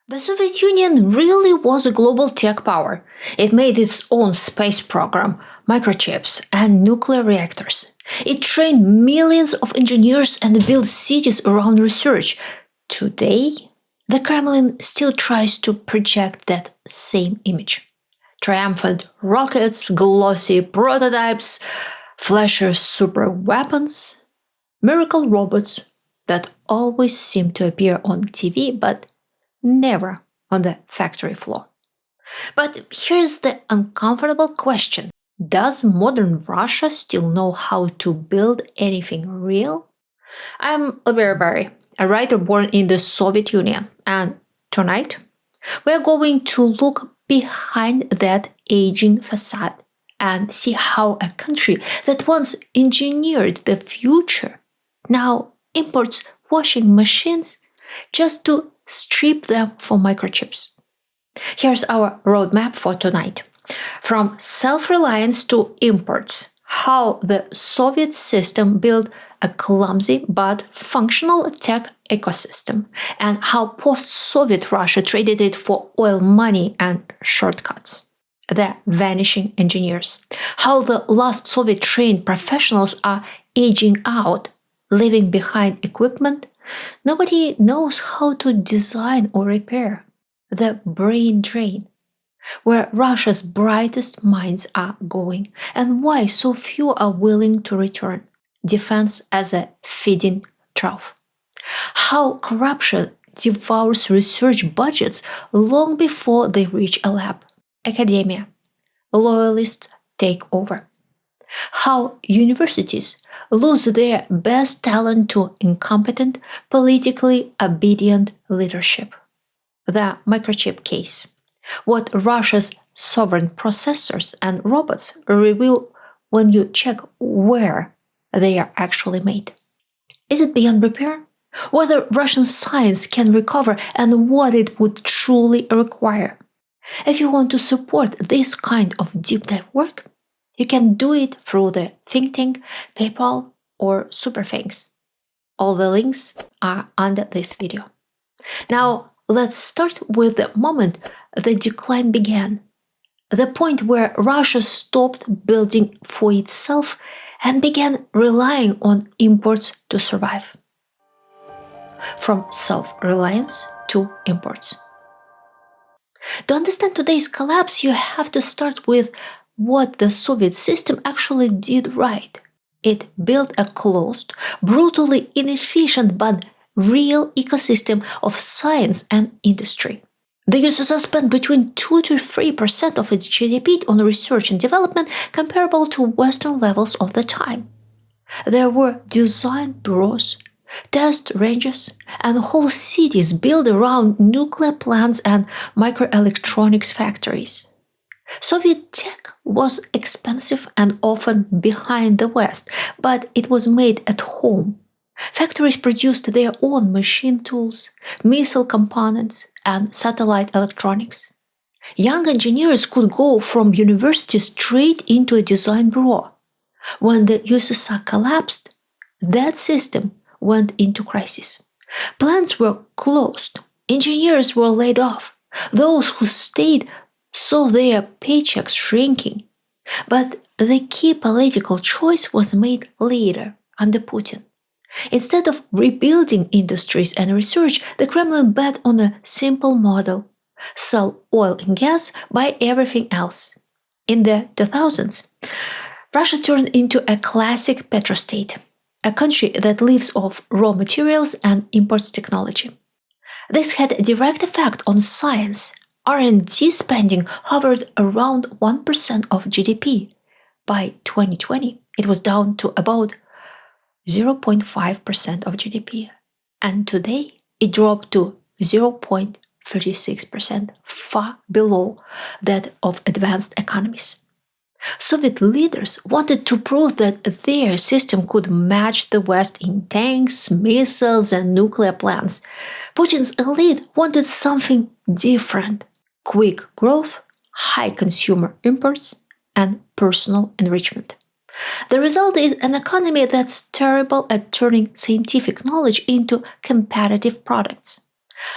The Soviet Union really was a global tech power. It made its own space program, microchips, and nuclear reactors. It trained millions of engineers and built cities around research. Today, the Kremlin still tries to project that same image. Triumphant rockets, glossy prototypes, flashy super weapons, miracle robots that always seem to appear on TV but never on the factory floor. But here's the uncomfortable question. Does modern Russia still know how to build anything real? I'm Elvira Bary, a writer born in the Soviet Union, and tonight we're going to look behind that aging facade and see how a country that once engineered the future now imports washing machines just to strip them for microchips. Here's our roadmap for tonight. From self-reliance to imports, how the Soviet system built a clumsy but functional tech ecosystem, and how post-Soviet Russia traded it for oil money and shortcuts. The Vanishing Engineers, how the last Soviet-trained professionals are aging out, leaving behind equipment nobody knows how to design or repair. The brain drain, where Russia's brightest minds are going, and why so few are willing to return. Defense as a feeding trough. How corruption devours research budgets long before they reach a lab. Academia. Loyalist takeover. How universities lose their best talent to incompetent, politically obedient leadership. The Microchip Case. What Russia's sovereign processors and robots reveal when you check where they are actually made. Is it beyond repair? Whether Russian science can recover and what it would truly require. If you want to support this kind of deep dive work, you can do it through the think tank, PayPal, or Superthanks. All the links are under this video. Now, let's start with the moment the decline began, the point where Russia stopped building for itself and began relying on imports to survive. From self-reliance to imports. To understand today's collapse, you have to start with what the Soviet system actually did right. It built a closed, brutally inefficient but real ecosystem of science and industry. The USSR spent between 2 to 3% of its GDP on research and development comparable to Western levels of the time. There were design bureaus, test ranges, and whole cities built around nuclear plants and microelectronics factories. Soviet tech was expensive and often behind the West, but it was made at home. Factories produced their own machine tools, missile components, and satellite electronics. Young engineers could go from university straight into a design bureau. When the USSR collapsed, that system went into crisis. Plants were closed, engineers were laid off. Those who stayed saw their paychecks shrinking. But the key political choice was made later, under Putin. Instead of rebuilding industries and research, the Kremlin bet on a simple model: sell oil and gas, buy everything else. In the 2000s, Russia turned into a classic petrostate, a country that lives off raw materials and imports technology. This had a direct effect on science. R&D spending hovered around 1% of GDP. By 2020, it was down to about 0.5% of GDP. And today, it dropped to 0.36%, far below that of advanced economies. Soviet leaders wanted to prove that their system could match the West in tanks, missiles, and nuclear plants. Putin's elite wanted something different: quick growth, high consumer imports, and personal enrichment. The result is an economy that's terrible at turning scientific knowledge into competitive products.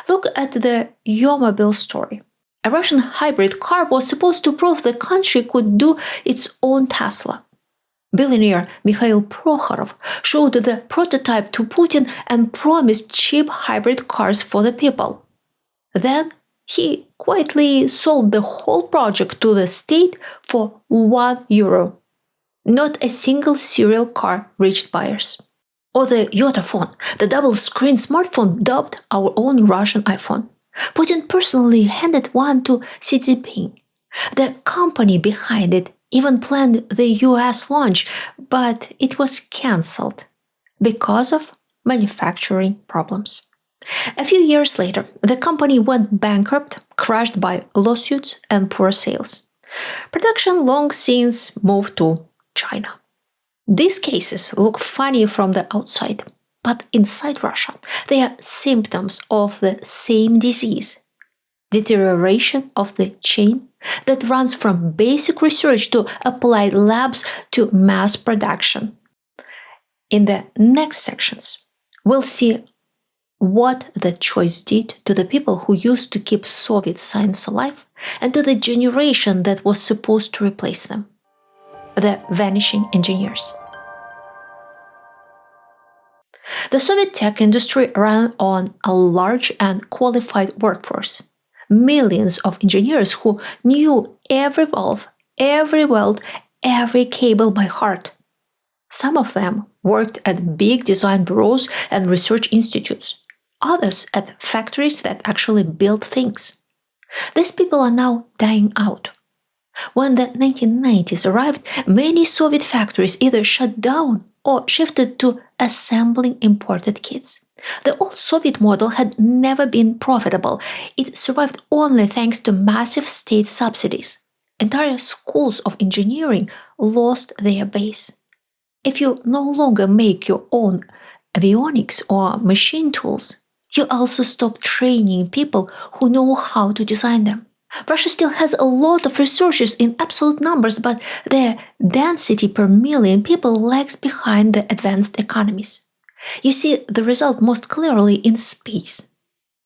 Look at the Yomobil story. A Russian hybrid car was supposed to prove the country could do its own Tesla. Billionaire Mikhail Prokhorov showed the prototype to Putin and promised cheap hybrid cars for the people. Then he quietly sold the whole project to the state for €1. Not a single serial car reached buyers. Or the Yotaphone, the double-screen smartphone dubbed our own Russian iPhone. Putin personally handed one to Xi Jinping. The company behind it even planned the US launch, but it was cancelled because of manufacturing problems. A few years later, the company went bankrupt, crushed by lawsuits and poor sales. Production long since moved to China. These cases look funny from the outside, but inside Russia, they are symptoms of the same disease: deterioration of the chain that runs from basic research to applied labs to mass production. In the next sections, we'll see what the choice did to the people who used to keep Soviet science alive and to the generation that was supposed to replace them: the Vanishing Engineers. The Soviet tech industry ran on a large and qualified workforce. Millions of engineers who knew every valve, every weld, every cable by heart. Some of them worked at big design bureaus and research institutes, others at factories that actually built things. These people are now dying out. When the 1990s arrived, many Soviet factories either shut down or shifted to assembling imported kits. The old Soviet model had never been profitable. It survived only thanks to massive state subsidies. Entire schools of engineering lost their base. If you no longer make your own avionics or machine tools, you also stop training people who know how to design them. Russia still has a lot of resources in absolute numbers, but their density per million people lags behind the advanced economies. You see the result most clearly in space.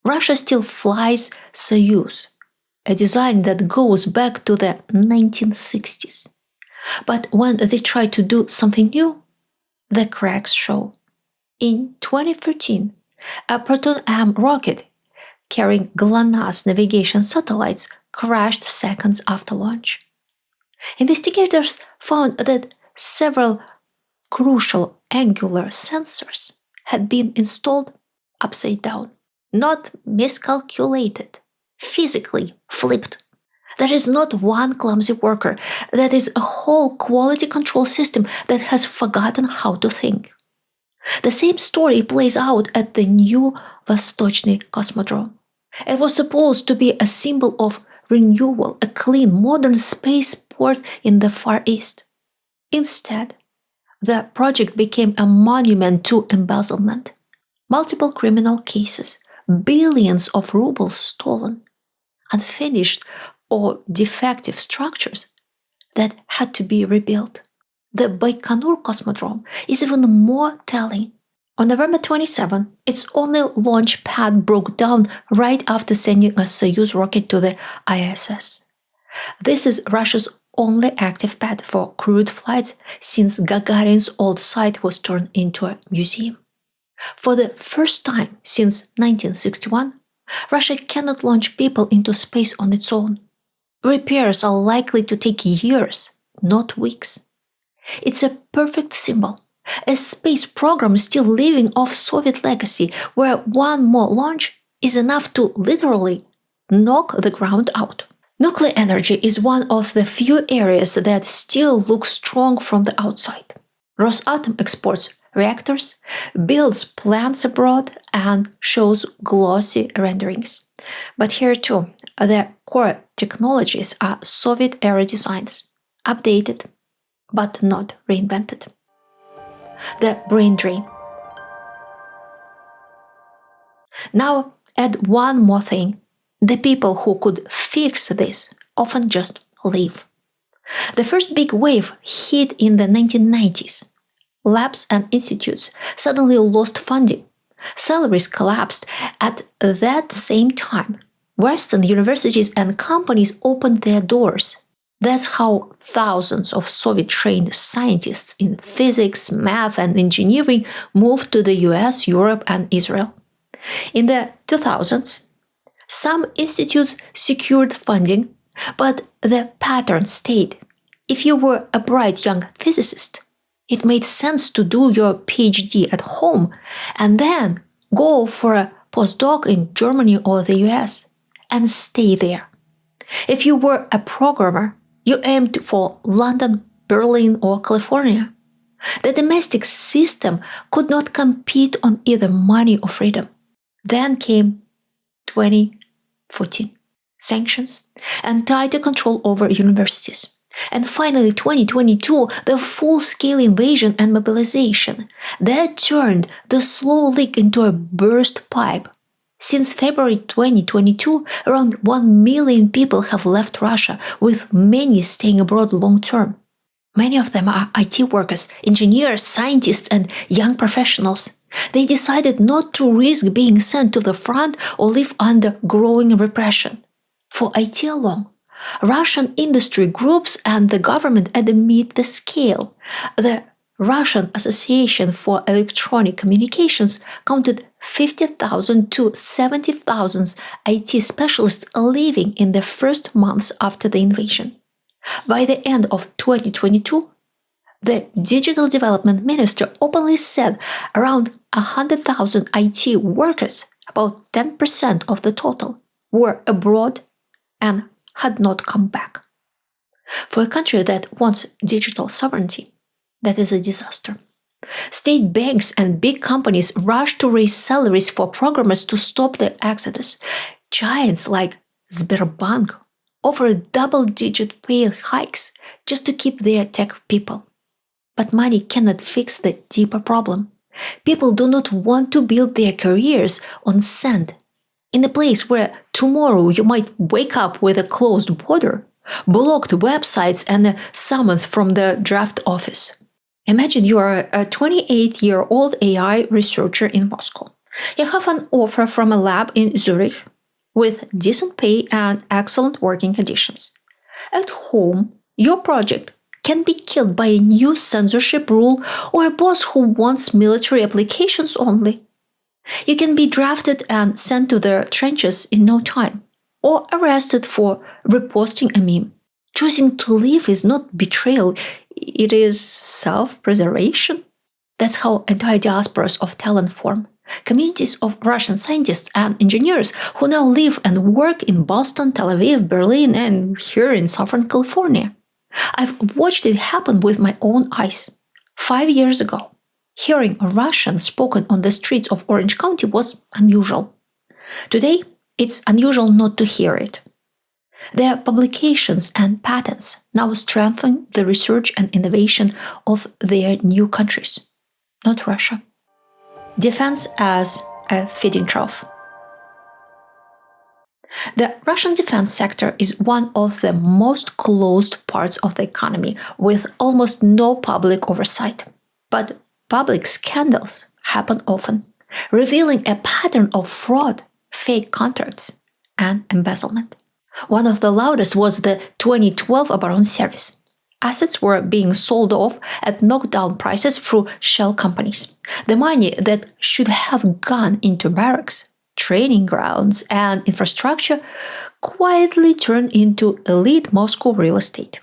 Russia still flies Soyuz, a design that goes back to the 1960s. But when they try to do something new, the cracks show. In 2013, a Proton-M rocket carrying GLONASS navigation satellites crashed seconds after launch. Investigators found that several crucial angular sensors had been installed upside down, not miscalculated, physically flipped. That is not one clumsy worker, that is a whole quality control system that has forgotten how to think. The same story plays out at the new Vostochny Cosmodrome. It was supposed to be a symbol of renewal, a clean, modern spaceport in the Far East. Instead, the project became a monument to embezzlement. Multiple criminal cases, billions of rubles stolen, unfinished or defective structures that had to be rebuilt. The Baikonur Cosmodrome is even more telling. On November 27, its only launch pad broke down right after sending a Soyuz rocket to the ISS. This is Russia's only active pad for crewed flights since Gagarin's old site was turned into a museum. For the first time since 1961, Russia cannot launch people into space on its own. Repairs are likely to take years, not weeks. It's a perfect symbol. A space program still living off Soviet legacy, where one more launch is enough to literally knock the ground out. Nuclear energy is one of the few areas that still look strong from the outside. Rosatom exports reactors, builds plants abroad, and shows glossy renderings. But here too, the core technologies are Soviet-era designs, updated but not reinvented. The brain drain. Now add one more thing. The people who could fix this often just leave. The first big wave hit in the 1990s. Labs and institutes suddenly lost funding. Salaries collapsed at that same time. Western universities and companies opened their doors. That's how thousands of Soviet-trained scientists in physics, math, and engineering moved to the US, Europe, and Israel. In the 2000s, some institutes secured funding, but the pattern stayed. If you were a bright young physicist, it made sense to do your PhD at home and then go for a postdoc in Germany or the US and stay there. If you were a programmer, you aimed for London, Berlin, or California. The domestic system could not compete on either money or freedom. Then came 2014, sanctions and tighter control over universities. And finally, 2022, the full-scale invasion and mobilization that turned the slow leak into a burst pipe. Since February 2022, around 1 million people have left Russia, with many staying abroad long-term. Many of them are IT workers, engineers, scientists, and young professionals. They decided not to risk being sent to the front or live under growing repression. For IT alone, Russian industry groups and the government admit the scale. The Russian Association for Electronic Communications counted 50,000 to 70,000 IT specialists leaving in the first months after the invasion. By the end of 2022, the Digital Development Minister openly said around 100,000 IT workers, about 10% of the total, were abroad and had not come back. For a country that wants digital sovereignty, that is a disaster. State banks and big companies rush to raise salaries for programmers to stop the exodus. Giants like Sberbank offer double-digit pay hikes just to keep their tech people. But money cannot fix the deeper problem. People do not want to build their careers on sand, in a place where tomorrow you might wake up with a closed border, blocked websites, and a summons from the draft office. Imagine you are a 28-year-old AI researcher in Moscow. You have an offer from a lab in Zurich with decent pay and excellent working conditions. At home, your project can be killed by a new censorship rule or a boss who wants military applications only. You can be drafted and sent to the trenches in no time, or arrested for reposting a meme. Choosing to leave is not betrayal, it is self-preservation. That's how entire diasporas of talent form. Communities of Russian scientists and engineers who now live and work in Boston, Tel Aviv, Berlin, and here in Southern California. I've watched it happen with my own eyes. 5 years ago, hearing Russian spoken on the streets of Orange County was unusual. Today, it's unusual not to hear it. Their publications and patents now strengthen the research and innovation of their new countries, not Russia. Defense as a feeding trough. The Russian defense sector is one of the most closed parts of the economy, with almost no public oversight. But public scandals happen often, revealing a pattern of fraud, fake contracts, and embezzlement. One of the loudest was the 2012 Oboron service. Assets were being sold off at knockdown prices through shell companies. The money that should have gone into barracks, training grounds, and infrastructure quietly turned into elite Moscow real estate.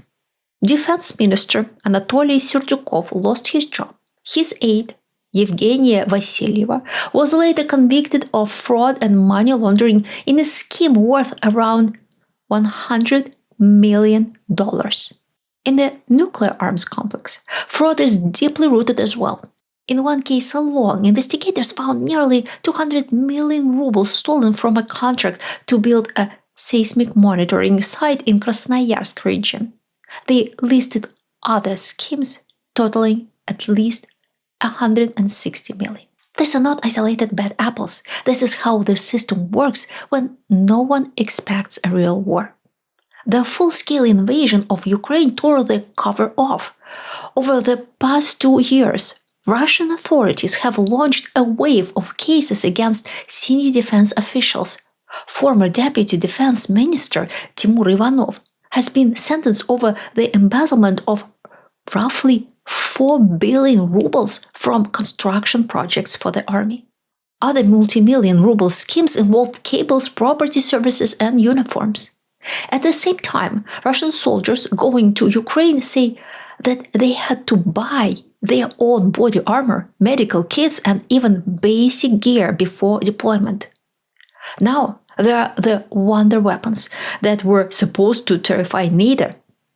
Defense Minister Anatoly Serdyukov lost his job. His aide, Yevgenia Vassilieva, was later convicted of fraud and money laundering in a scheme worth around $100 million. In the nuclear arms complex, fraud is deeply rooted as well. In one case alone, investigators found nearly 200 million rubles stolen from a contract to build a seismic monitoring site in Krasnoyarsk region. They listed other schemes totaling at least 160 million. These are not isolated bad apples. This is how the system works when no one expects a real war. The full-scale invasion of Ukraine tore the cover off. Over the past 2 years, Russian authorities have launched a wave of cases against senior defense officials. Former Deputy Defense Minister Timur Ivanov has been sentenced over the embezzlement of roughly 4 billion rubles from construction projects for the army. Other multi-million ruble schemes involved cables, property services, and uniforms. At the same time, Russian soldiers going to Ukraine say that they had to buy their own body armor, medical kits, and even basic gear before deployment. Now, there are the wonder weapons that were supposed to terrify NATO,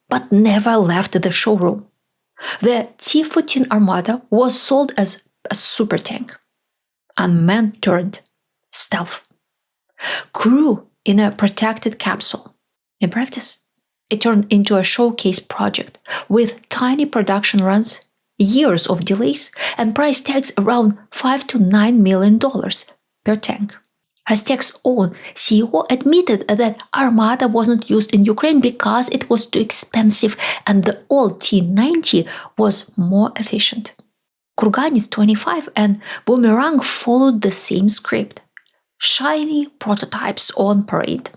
but never left the showroom. The T-14 Armada was sold as a super tank, unmanned turret, stealth. Crew in a protected capsule. In practice, it turned into a showcase project with tiny production runs, years of delays, and price tags around $5 to $9 million per tank. Rostec's own CEO admitted that Armada wasn't used in Ukraine because it was too expensive and the old T-90 was more efficient. Kurganets 25 and Boomerang followed the same script. Shiny prototypes on parade.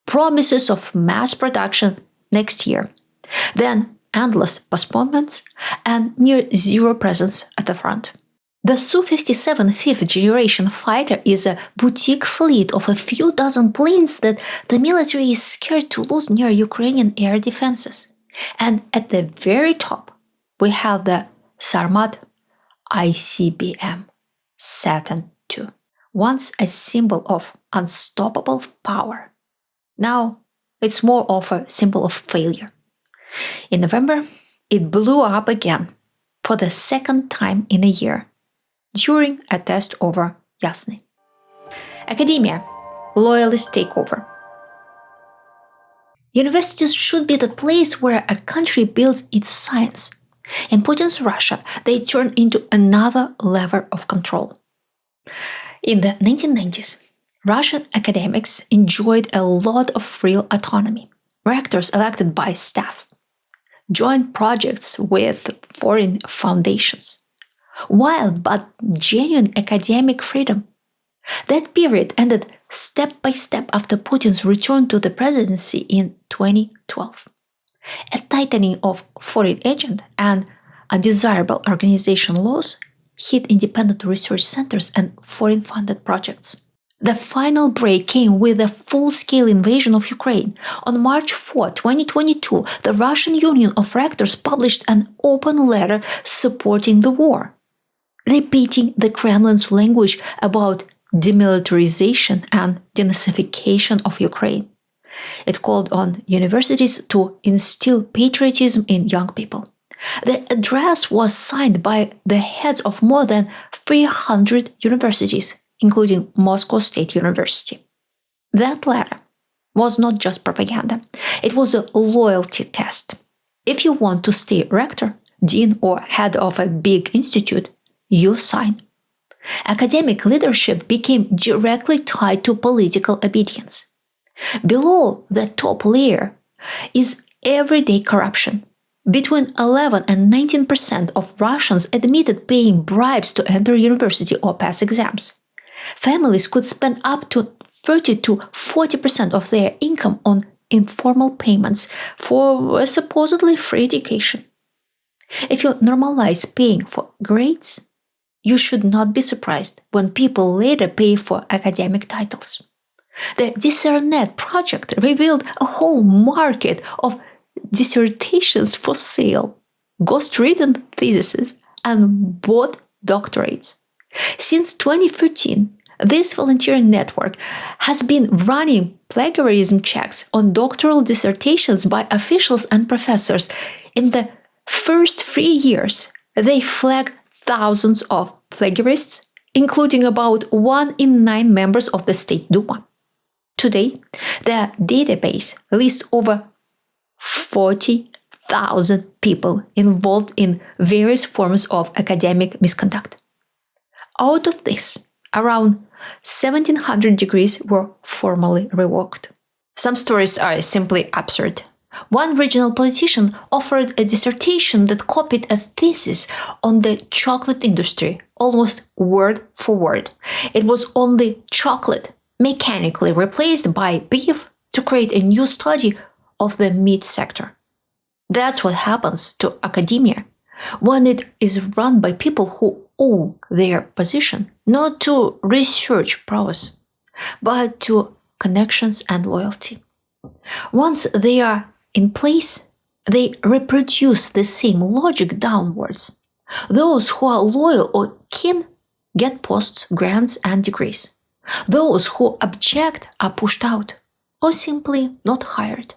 Promises of mass production next year. Then endless postponements and near zero presence at the front. The Su-57 fifth-generation fighter is a boutique fleet of a few dozen planes that the military is scared to lose near Ukrainian air defenses. And at the very top, we have the Sarmat ICBM Saturn II, once a symbol of unstoppable power. Now, it's more of a symbol of failure. In November, it blew up again for the second time in a year during a test over Yasny. Academia, Loyalist takeover. Universities should be the place where a country builds its science. In Putin's Russia, they turn into another lever of control. In the 1990s, Russian academics enjoyed a lot of real autonomy. Rectors elected by staff. Joint projects with foreign foundations. Wild but genuine academic freedom. That period ended step by step after Putin's return to the presidency in 2012. A tightening of foreign agent and undesirable organization laws hit independent research centers and foreign-funded projects. The final break came with a full-scale invasion of Ukraine. On March 4, 2022, the Russian Union of Rectors published an open letter supporting the war, repeating the Kremlin's language about demilitarization and denazification of Ukraine. It called on universities to instill patriotism in young people. The address was signed by the heads of more than 300 universities, including Moscow State University. That letter was not just propaganda. It was a loyalty test. If you want to stay rector, dean, or head of a big institute, you sign. Academic leadership became directly tied to political obedience. Below the top layer is everyday corruption. Between 11 and 19% of Russians admitted paying bribes to enter university or pass exams. Families could spend up to 30 to 40% of their income on informal payments for a supposedly free education. If you normalize paying for grades, you should not be surprised when people later pay for academic titles. The Discernet project revealed a whole market of dissertations for sale, ghost-written theses, and bought doctorates. Since 2013, this volunteering network has been running plagiarism checks on doctoral dissertations by officials and professors. In the first 3 years, they flagged thousands of plagiarists, including about 1 in 9 members of the State Duma. Today, the database lists over 40,000 people involved in various forms of academic misconduct. Out of this, around 1,700 degrees were formally revoked. Some stories are simply absurd. One regional politician offered a dissertation that copied a thesis on the chocolate industry, almost word for word. It was only chocolate mechanically replaced by beef to create a new study of the meat sector. That's what happens to academia when it is run by people who owe their position not to research prowess, but to connections and loyalty. Once they are in place, they reproduce the same logic downwards. Those who are loyal or keen get posts, grants, and degrees. Those who object are pushed out or simply not hired.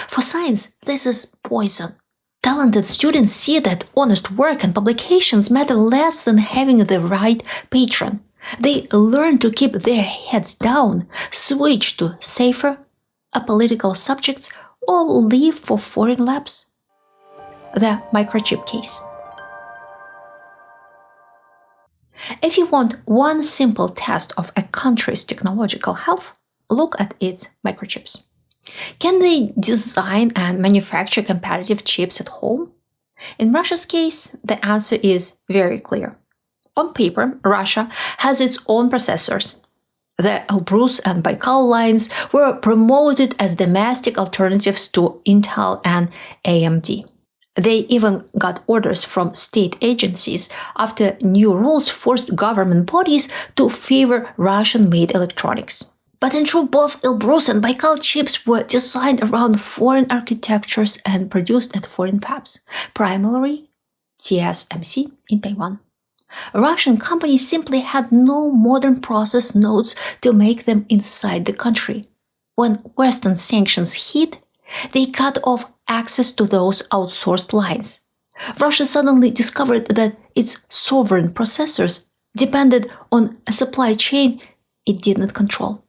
For science, this is poison. Talented students see that honest work and publications matter less than having the right patron. They learn to keep their heads down, switch to safer, apolitical subjects, or leave for foreign labs. The Microchip Case. If you want one simple test of a country's technological health, look at its microchips. Can they design and manufacture competitive chips at home? In Russia's case, the answer is very clear. On paper, Russia has its own processors. The Elbrus and Baikal lines were promoted as domestic alternatives to Intel and AMD. They even got orders from state agencies after new rules forced government bodies to favor Russian-made electronics. But in truth, both Elbrus and Baikal chips were designed around foreign architectures and produced at foreign fabs, primarily TSMC in Taiwan. Russian companies simply had no modern process nodes to make them inside the country. When Western sanctions hit, they cut off access to those outsourced lines. Russia suddenly discovered that its sovereign processors depended on a supply chain it did not control.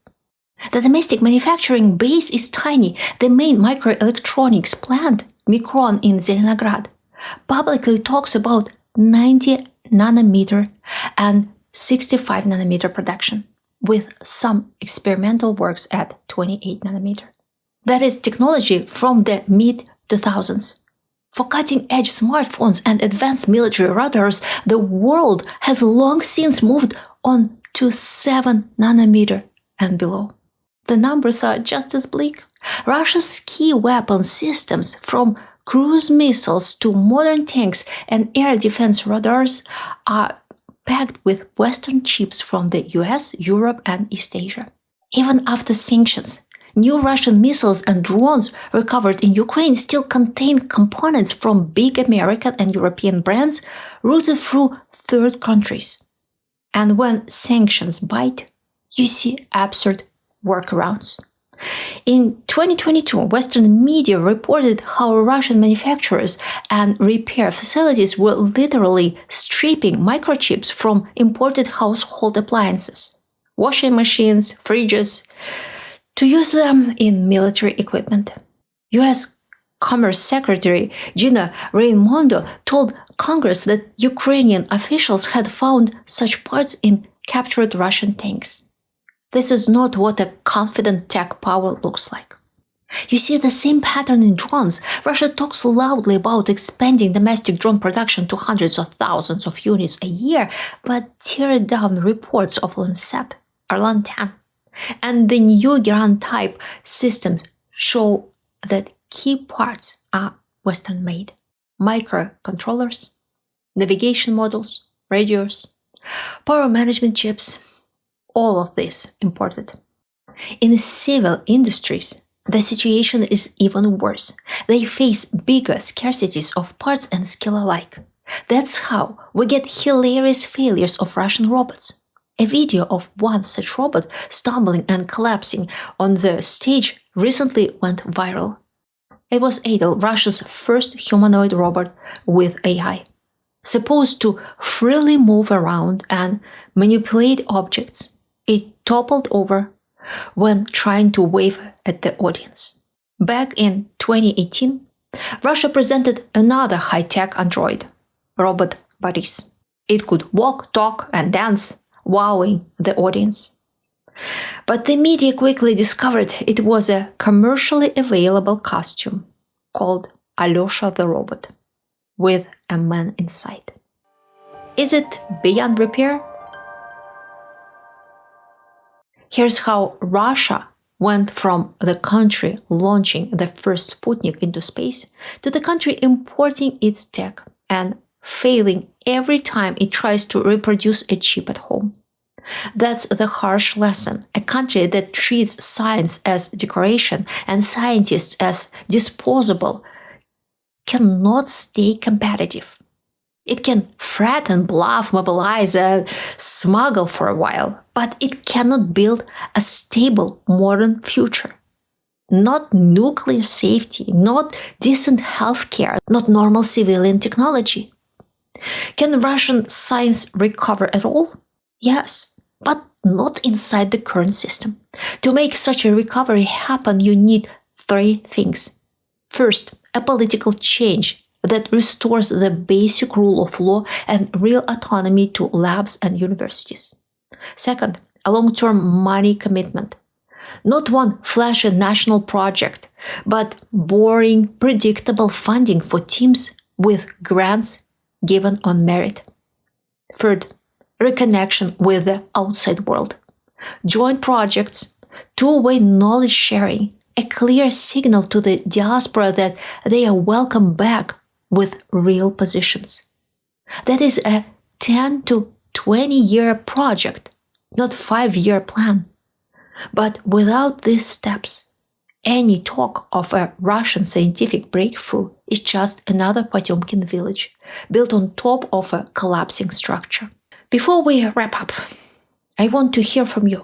The domestic manufacturing base is tiny. The main microelectronics plant, Micron in Zelenograd, publicly talks about 90 nanometer and 65 nanometer production, with some experimental works at 28 nanometer. That is technology from the mid-2000s. For cutting-edge smartphones and advanced military radars, the world has long since moved on to 7 nanometer and below. The numbers are just as bleak. Russia's key weapon systems, from cruise missiles to modern tanks and air defense radars, are packed with Western chips from the US, Europe, and East Asia. Even after sanctions, new Russian missiles and drones recovered in Ukraine still contain components from big American and European brands routed through third countries. And when sanctions bite, you see absurd workarounds. In 2022, Western media reported how Russian manufacturers and repair facilities were literally stripping microchips from imported household appliances, washing machines, fridges, to use them in military equipment. U.S. Commerce Secretary Gina Raimondo told Congress that Ukrainian officials had found such parts in captured Russian tanks. This is not what a confident tech power looks like. You see the same pattern in drones. Russia talks loudly about expanding domestic drone production to hundreds of thousands of units a year, but tear down reports of Lancet or Lantan and the new Iran-type systems show that key parts are Western-made. Microcontrollers, navigation modules, radios, power management chips, all of this imported. In civil industries, the situation is even worse. They face bigger scarcities of parts and skill alike. That's how we get hilarious failures of Russian robots. A video of one such robot stumbling and collapsing on the stage recently went viral. It was Adel, Russia's first humanoid robot with AI, supposed to freely move around and manipulate objects. It toppled over when trying to wave at the audience. Back in 2018, Russia presented another high-tech android, robot Boris. It could walk, talk, and dance, wowing the audience. But the media quickly discovered it was a commercially available costume, called Alyosha the Robot, with a man inside. Is it beyond repair? Here's how Russia went from the country launching the first Sputnik into space to the country importing its tech and failing every time it tries to reproduce a chip at home. That's the harsh lesson. A country that treats science as decoration and scientists as disposable cannot stay competitive. It can threaten, bluff, mobilize, and smuggle for a while, but it cannot build a stable modern future. Not nuclear safety, not decent healthcare, not normal civilian technology. Can Russian science recover at all? Yes, but not inside the current system. To make such a recovery happen, you need three things. First, a political change that restores the basic rule of law and real autonomy to labs and universities. Second, a long-term money commitment. Not one flashy national project, but boring, predictable funding for teams with grants given on merit. Third, reconnection with the outside world. Joint projects, two-way knowledge sharing, a clear signal to the diaspora that they are welcome back with real positions. That is a 10 to 20-year project, not 5-year plan. But without these steps, any talk of a Russian scientific breakthrough is just another Potemkin village, built on top of a collapsing structure. Before we wrap up, I want to hear from you.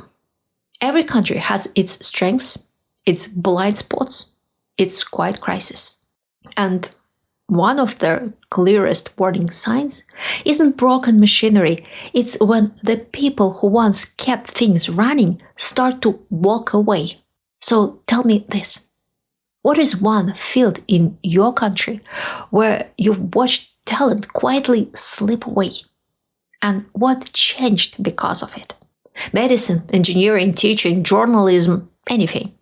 Every country has its strengths, its blind spots, its quiet crisis. And one of the clearest warning signs isn't broken machinery, it's when the people who once kept things running start to walk away. So tell me this. What is one field in your country where you've watched talent quietly slip away? And what changed because of it? Medicine, engineering, teaching, journalism, anything.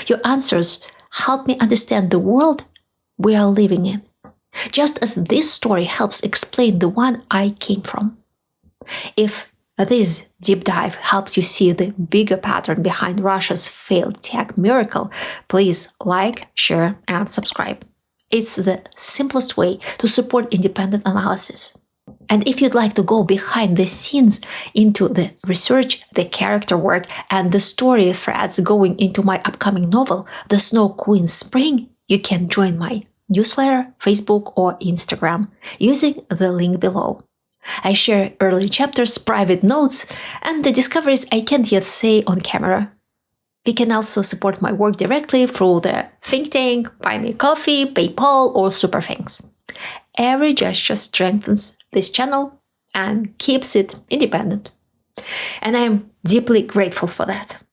Your answers help me understand the world we are living in, just as this story helps explain the one I came from. If this deep dive helped you see the bigger pattern behind Russia's failed tech miracle, please like, share, and subscribe. It's the simplest way to support independent analysis. And if you'd like to go behind the scenes into the research, the character work, and the story threads going into my upcoming novel, The Snow Queen's Spring, you can join my newsletter, Facebook, or Instagram using the link below. I share early chapters, private notes, and the discoveries I can't yet say on camera. You can also support my work directly through the Think Tank, Buy Me Coffee, PayPal, or Super Thanks. Every gesture strengthens this channel and keeps it independent. And I am deeply grateful for that.